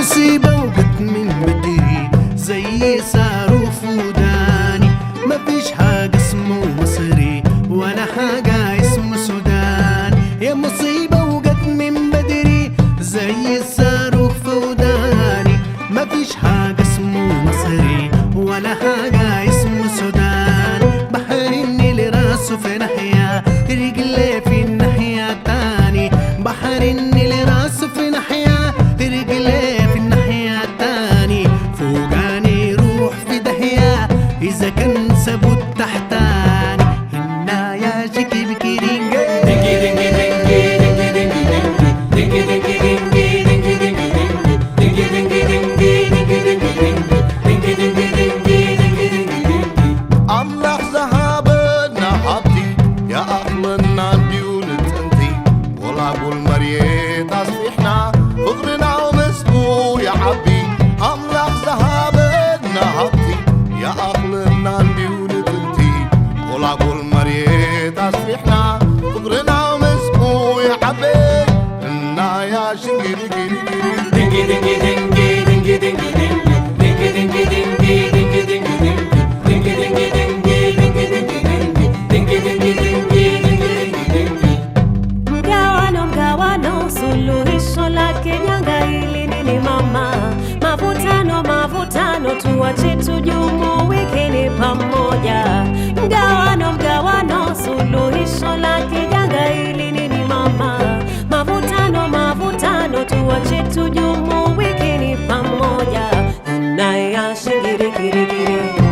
مصيبة وجت من بدري زي صاروخ وداني. مفيش حاجة اسمه مصري ولا حاجة اسمه سوداني. يا مصيبة وجت من بدري زي الصاروخ في وداني. مفيش حاجة اسمه مصري ولا حاجة اسمه سوداني. بحر النيل راسه في ناحية رجليه في الناحية التاني. بحر النيل راسه في ناحية رجليه في الناحية التاني. فوقاني روح في داهية إذا كان ثبوت تحتاني. هنا يا شكي بكيرينجي دينجي دينجي دينجي دينجي دينجي دينجي دينجي دينجي دينجي دينجي دينجي دينجي دينجي دينجي. الله ذهبنا حطي يا أهلنا ديونت انتي ولعبوا المريض أصبحنا فقرنا ومسكو يا عبي. الله ذهبنا حطي يا أهلنا ديونت انتي ولعبوا المريض أصبحنا فقرنا ومسكو يا عبي. إنا يا شنجري جري جري دينجي دينجي دينجي دينجي دينجي دينجي دينجي دينجي دينجي Mavutano tuache tujumuike pamoja. Mgawano suluhisho la kijanga hili nini mama. Mavutano tuache tujumuike pamoja. Naya shingiri kiri kiri.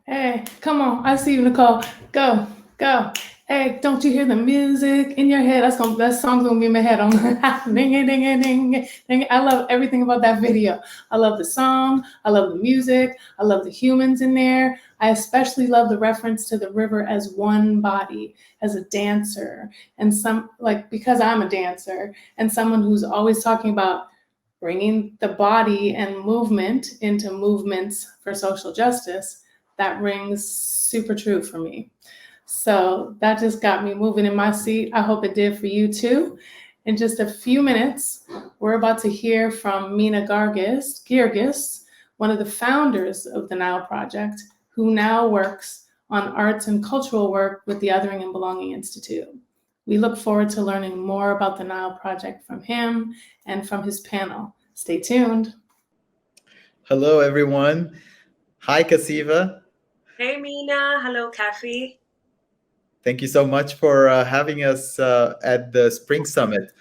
Hey, come on. I see you, Nicole. Go. Hey, don't you hear the music in your head? That song's gonna be in my head. I'm like, ding it, ding it, ding it, ding it. I love everything about that video. I love the song. I love the music. I love the humans in there. I especially love the reference to the river as one body, as a dancer, and because I'm a dancer and someone who's always talking about bringing the body and movement into movements for social justice. That rings super true for me. So that just got me moving in my seat. I hope it did for you too. In just a few minutes, we're about to hear from Mina Girgis, one of the founders of the Nile Project, who now works on arts and cultural work with the Othering and Belonging Institute. We look forward to learning more about the Nile Project from him and from his panel. Stay tuned. Hello, everyone. Hi, Kasiva. Hey, Mina. Hello, Kathy. Thank you so much for having us at the Spring Summit.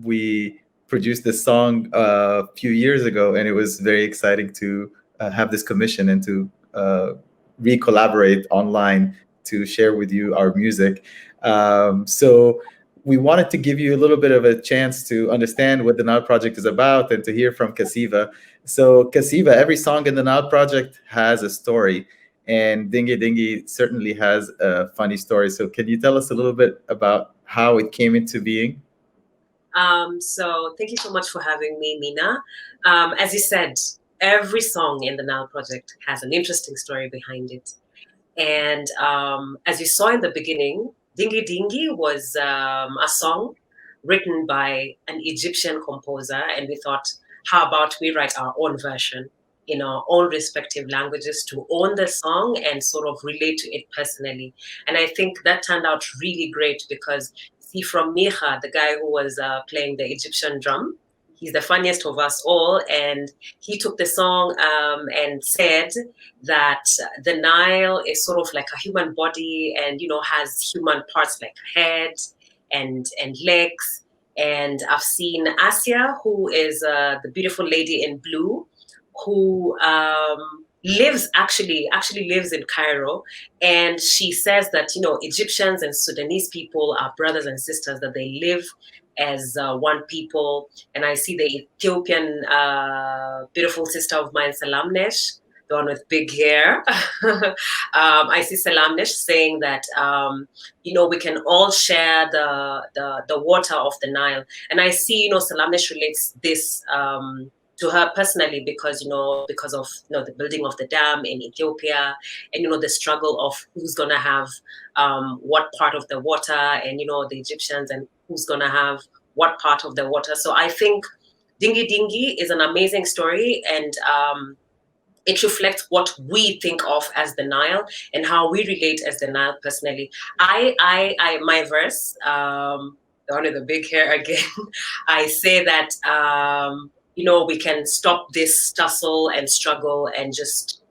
We produced this song a few years ago, and it was very exciting to have this commission and to re-collaborate online to share with you our music. So we wanted to give you a little bit of a chance to understand what the Nile Project is about and to hear from Kasiva. So Kasiva, every song in the Nile Project has a story. And Dingy Dingy certainly has a funny story. So can you tell us a little bit about how it came into being? So thank you so much for having me, Mina. As you said, every song in the Nile Project has an interesting story behind it. And as you saw in the beginning, Dingy Dingy was a song written by an Egyptian composer. And we thought, how about we write our own version in our own respective languages to own the song and sort of relate to it personally. And I think that turned out really great because, see, from Micha, the guy who was playing the Egyptian drum, he's the funniest of us all. And he took the song and said that the Nile is sort of like a human body and, has human parts like head and legs. And I've seen Asia, who is the beautiful lady in blue, who actually lives in Cairo, and she says that Egyptians and Sudanese people are brothers and sisters, that they live as one people. And I see the Ethiopian beautiful sister of mine, Salamnesh, the one with big hair. I see Salamnesh saying that we can all share the water of the Nile, and I see Salamnesh relates this to her personally because of the building of the dam in Ethiopia, and the struggle of who's gonna have what part of the water, and the Egyptians, and who's gonna have what part of the water. So I think Dingy Dingy is an amazing story, and it reflects what we think of as the Nile and how we relate as the Nile personally. My verse, the one with the big hair again, I say that we can stop this tussle and struggle and just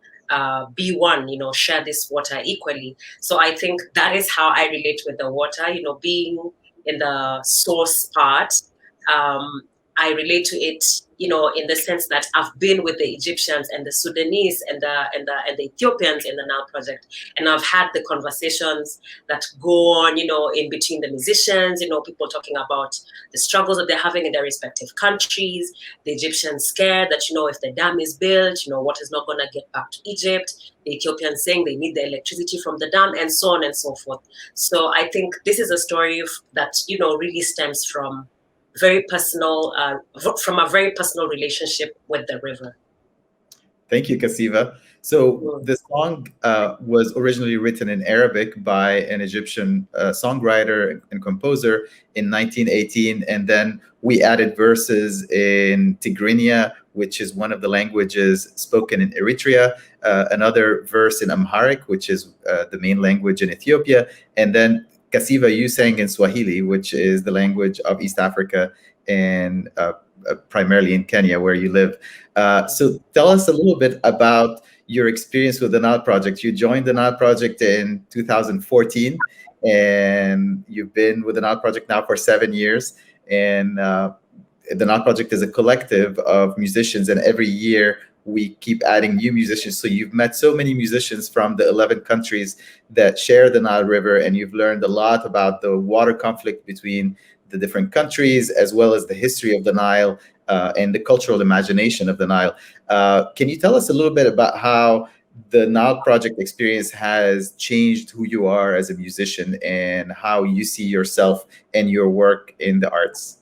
be one, share this water equally. So I think that is how I relate with the water, being in the source part. I relate to it, in the sense that I've been with the Egyptians and the Sudanese and the Ethiopians in the Nile Project, and I've had the conversations that go on, in between the musicians, people talking about the struggles that they're having in their respective countries, the Egyptians scared that, if the dam is built, what is not going to get back to Egypt, the Ethiopians saying they need the electricity from the dam, and so on and so forth. So I think this is a story that, really stems from a very personal relationship with the river. Thank you, Kasiva. So the song was originally written in Arabic by an Egyptian songwriter and composer in 1918, and then we added verses in Tigrinya, which is one of the languages spoken in Eritrea, another verse in Amharic, which is the main language in Ethiopia, and then Kasiva, you sang in Swahili, which is the language of East Africa and primarily in Kenya, where you live. So tell us a little bit about your experience with the Nile Project. You joined the Nile Project in 2014, and you've been with the Nile Project now for 7 years. And the Nile Project is a collective of musicians, and every year we keep adding new musicians. So you've met so many musicians from the 11 countries that share the Nile River, and you've learned a lot about the water conflict between the different countries, as well as the history of the Nile and the cultural imagination of the Nile. Can you tell us a little bit about how the Nile Project experience has changed who you are as a musician and how you see yourself and your work in the arts?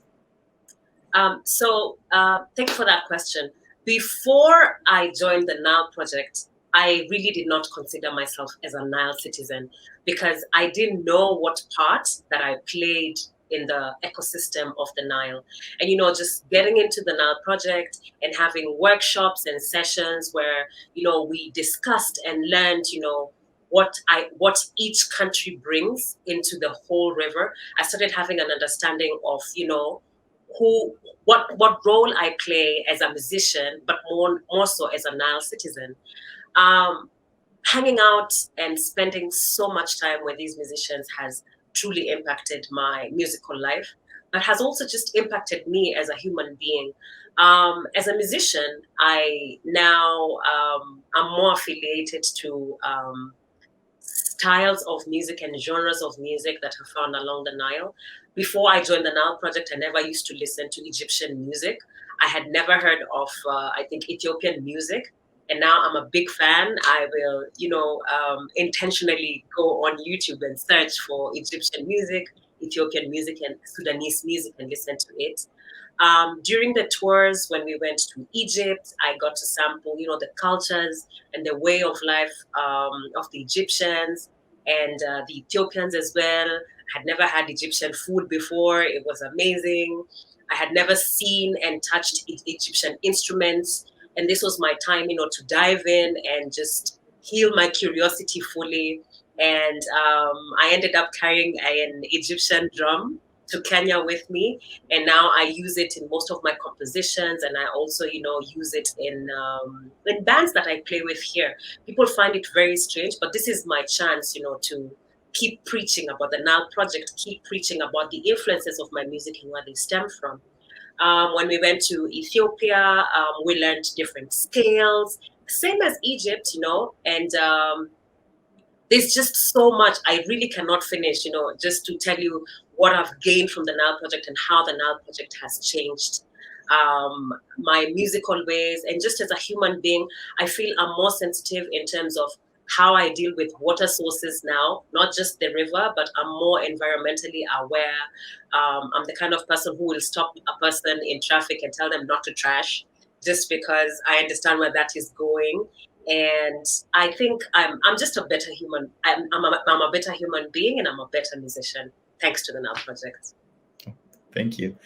Thank you for that question. Before I joined the Nile Project, I really did not consider myself as a Nile citizen because I didn't know what part that I played in the ecosystem of the Nile. And, just getting into the Nile Project and having workshops and sessions where, we discussed and learned, what each country brings into the whole river. I started having an understanding of, what role I play as a musician, but more so as a Nile citizen. Hanging out and spending so much time with these musicians has truly impacted my musical life, but has also just impacted me as a human being. As a musician, I now am more affiliated to styles of music and genres of music that are found along the Nile. Before I joined the Nile Project, I never used to listen to Egyptian music. I had never heard of, Ethiopian music. And now I'm a big fan. I will, intentionally go on YouTube and search for Egyptian music, Ethiopian music, and Sudanese music and listen to it. During the tours, when we went to Egypt, I got to sample, the cultures and the way of life of the Egyptians and the Ethiopians as well. I had never had Egyptian food before. It was amazing. I had never seen and touched Egyptian instruments. And this was my time, to dive in and just heal my curiosity fully. And I ended up carrying an Egyptian drum to Kenya with me. And now I use it in most of my compositions. And I also, use it in bands that I play with here. People find it very strange, but this is my chance, to keep preaching about the Nile Project, keep preaching about the influences of my music and where they stem from. When we went to Ethiopia, we learned different scales, same as Egypt, and there's just so much I really cannot finish, just to tell you what I've gained from the Nile Project and how the Nile Project has changed my musical ways. And just as a human being, I feel I'm more sensitive in terms of how I deal with water sources now, not just the river, but I'm more environmentally aware. I'm the kind of person who will stop a person in traffic and tell them not to trash, just because I understand where that is going. And I think I'm just a better human. I'm a better human being, and I'm a better musician, thanks to the Nile Project. Thank you.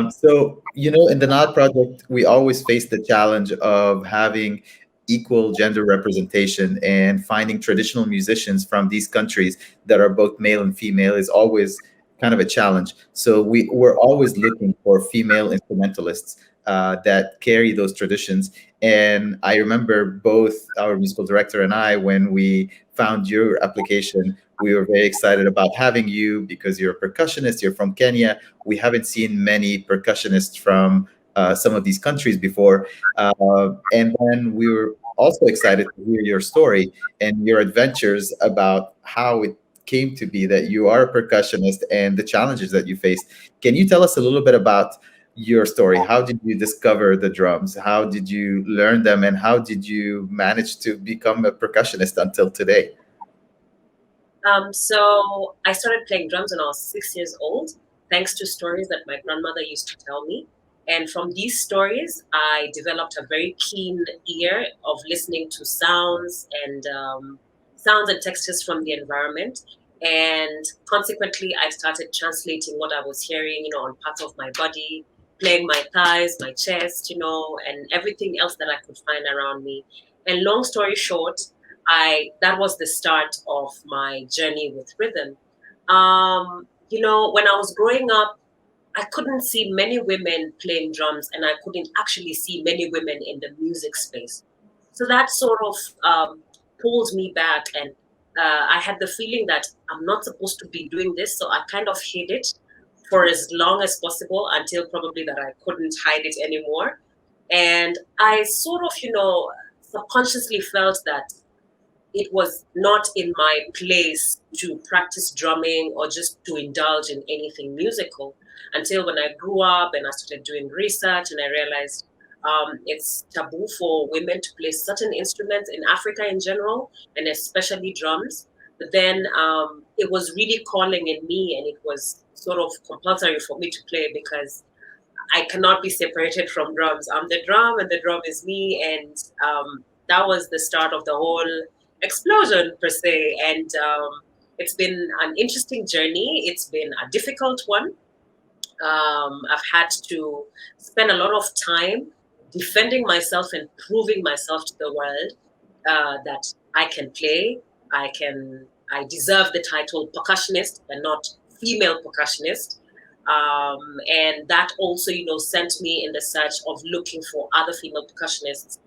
So, in the Nile Project, we always face the challenge of having equal gender representation, and finding traditional musicians from these countries that are both male and female is always kind of a challenge. So we're always looking for female instrumentalists that carry those traditions. And I remember both our musical director and I, when we found your application, we were very excited about having you because you're a percussionist, you're from Kenya. We haven't seen many percussionists from some of these countries before. And then we were also excited to hear your story and your adventures about how it came to be that you are a percussionist and the challenges that you faced. Can you tell us a little bit about your story? How did you discover the drums? How did you learn them? And how did you manage to become a percussionist until today? So I started playing drums when I was 6 years old, thanks to stories that my grandmother used to tell me. And from these stories, I developed a very keen ear of listening to sounds and textures from the environment. And consequently, I started translating what I was hearing, on parts of my body, playing my thighs, my chest, and everything else that I could find around me. And long story short, that was the start of my journey with rhythm. When I was growing up, I couldn't see many women playing drums, and I couldn't actually see many women in the music space. So that sort of pulled me back, and I had the feeling that I'm not supposed to be doing this. So I kind of hid it for as long as possible until probably that I couldn't hide it anymore. And I sort of, subconsciously felt that it was not in my place to practice drumming or just to indulge in anything musical until when I grew up and I started doing research and I realized it's taboo for women to play certain instruments in Africa in general, and especially drums. But then it was really calling in me, and it was sort of compulsory for me to play because I cannot be separated from drums. I'm the drum, and the drum is me, and that was the start of the whole explosion per se. And it's been an interesting journey. It's been a difficult one. I've had to spend a lot of time defending myself and proving myself to the world that I can play. I deserve the title percussionist and not female percussionist. And that also, sent me in the search of looking for other female percussionists.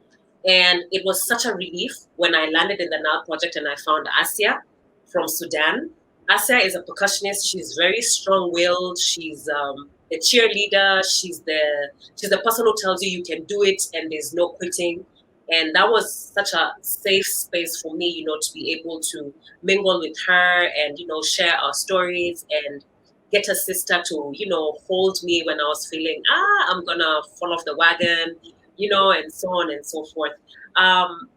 And it was such a relief when I landed in the Nile Project and I found Asia from Sudan. Asia is a percussionist. She's very strong-willed. She's a cheerleader. She's the person who tells you can do it and there's no quitting. And that was such a safe space for me, to be able to mingle with her and, share our stories and get a sister to, hold me when I was feeling, I'm gonna fall off the wagon, and so on and so forth.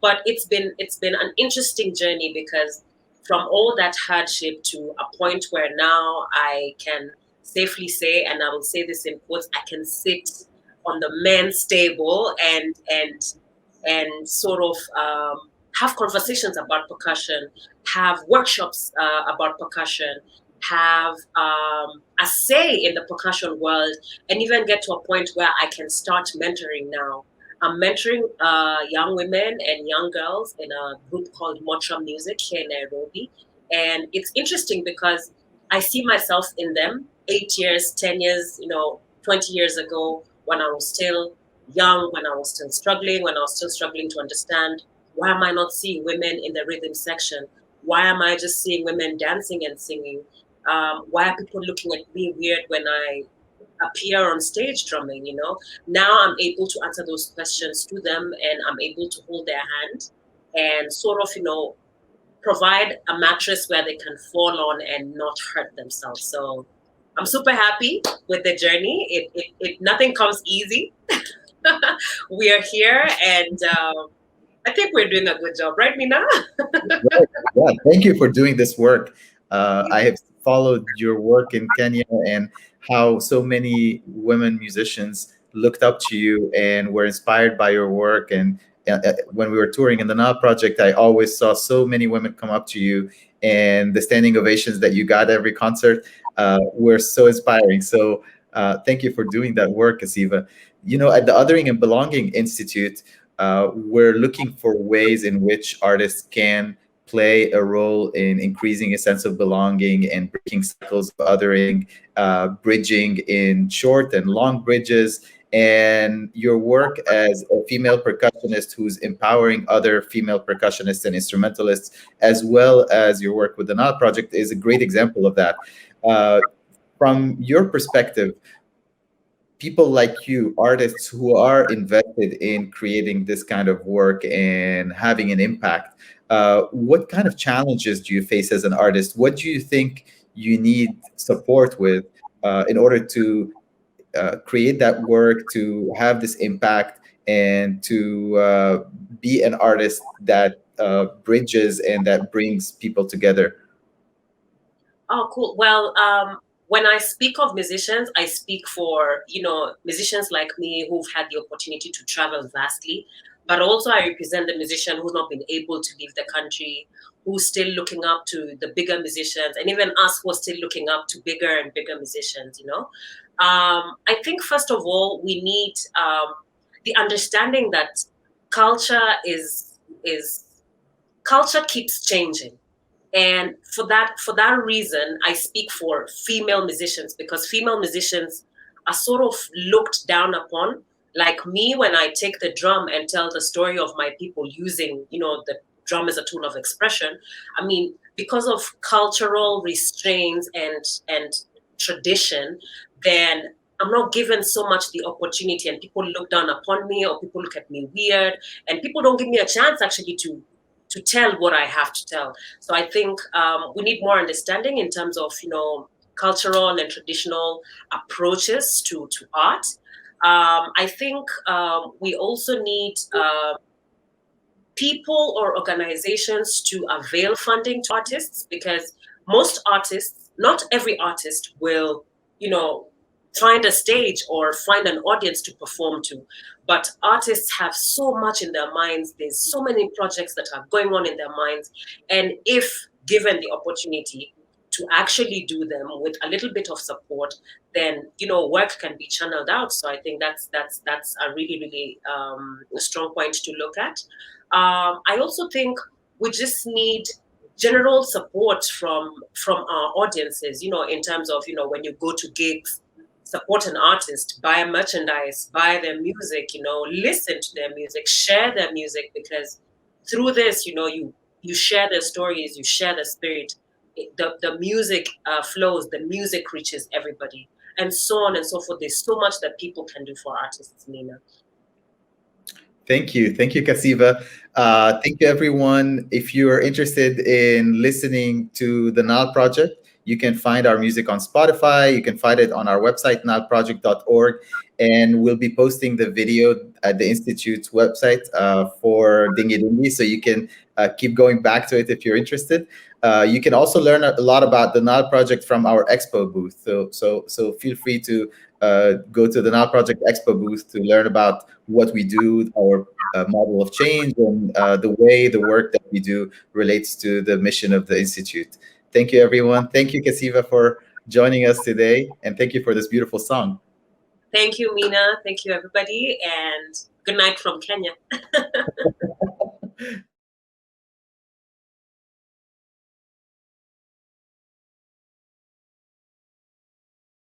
But it's been an interesting journey because from all that hardship to a point where now I can safely say, and I will say this in quotes, I can sit on the men's table and sort of have conversations about percussion, have workshops about percussion, have a say in the percussion world, and even get to a point where I can start mentoring now. I'm mentoring young women and young girls in a group called Mutua Music here in Nairobi. And it's interesting because I see myself in them 8 years, 10 years, 20 years ago when I was still young, when I was still struggling, when I was still struggling to understand why am I not seeing women in the rhythm section? Why am I just seeing women dancing and singing? Why are people looking at me weird when I appear on stage drumming, Now I'm able to answer those questions to them and I'm able to hold their hand and sort of, provide a mattress where they can fall on and not hurt themselves. So I'm super happy with the journey. It nothing comes easy. We are here and I think we're doing a good job, right, Mina? Yeah, thank you for doing this work. I have followed your work in Kenya and how so many women musicians looked up to you and were inspired by your work. And when we were touring in the Nile Project, I always saw so many women come up to you, and the standing ovations that you got every concert were so inspiring. So thank you for doing that work, Kasiva. At the Othering and Belonging Institute, we're looking for ways in which artists can play a role in increasing a sense of belonging and breaking cycles of othering, bridging in short and long bridges. And your work as a female percussionist who's empowering other female percussionists and instrumentalists, as well as your work with the Nile Project, is a great example of that. From your perspective, people like you, artists who are invested in creating this kind of work and having an impact, what kind of challenges do you face as an artist? What do you think you need support with in order to create that work, to have this impact, and to be an artist that bridges and that brings people together? Oh, cool. Well, when I speak of musicians, I speak for, musicians like me who've had the opportunity to travel vastly, but also I represent the musician who's not been able to leave the country, who's still looking up to the bigger musicians, and even us who are still looking up to bigger and bigger musicians, I think, first of all, we need the understanding that culture culture keeps changing. And for that reason, I speak for female musicians, because female musicians are sort of looked down upon. Like me, when I take the drum and tell the story of my people using, the drum as a tool of expression, I mean, because of cultural restraints and tradition, then I'm not given so much the opportunity, and people look down upon me, or people look at me weird, and people don't give me a chance actually to tell what I have to tell. So I think we need more understanding in terms of, cultural and traditional approaches to art. I think we also need people or organizations to avail funding to artists, because most artists, not every artist will, find a stage or find an audience to perform to. But artists have so much in their minds. There's so many projects that are going on in their minds. And if given the opportunity to actually do them with a little bit of support, then work can be channeled out. So I think that's a really really strong point to look at. I also think we just need general support from our audiences, in terms of, when you go to gigs, support an artist, buy merchandise, buy their music, listen to their music, share their music, because through this, you share their stories, you share the spirit. The music flows, the music reaches everybody, and so on and so forth. There's so much that people can do for artists, Mina. Thank you, Kasiva. Thank you, everyone. If you are interested in listening to the Nile Project, you can find our music on Spotify. You can find it on our website, nileproject.org. And we'll be posting the video at the Institute's website for Dingy Dingy, so you can keep going back to it if you're interested. You can also learn a lot about the Nile Project from our expo booth. So feel free to go to the Nile Project expo booth to learn about what we do, our model of change, and the way the work that we do relates to the mission of the Institute. Thank you, everyone. Thank you, Kasiva, for joining us today. And thank you for this beautiful song. Thank you, Mina. Thank you, everybody. And good night from Kenya.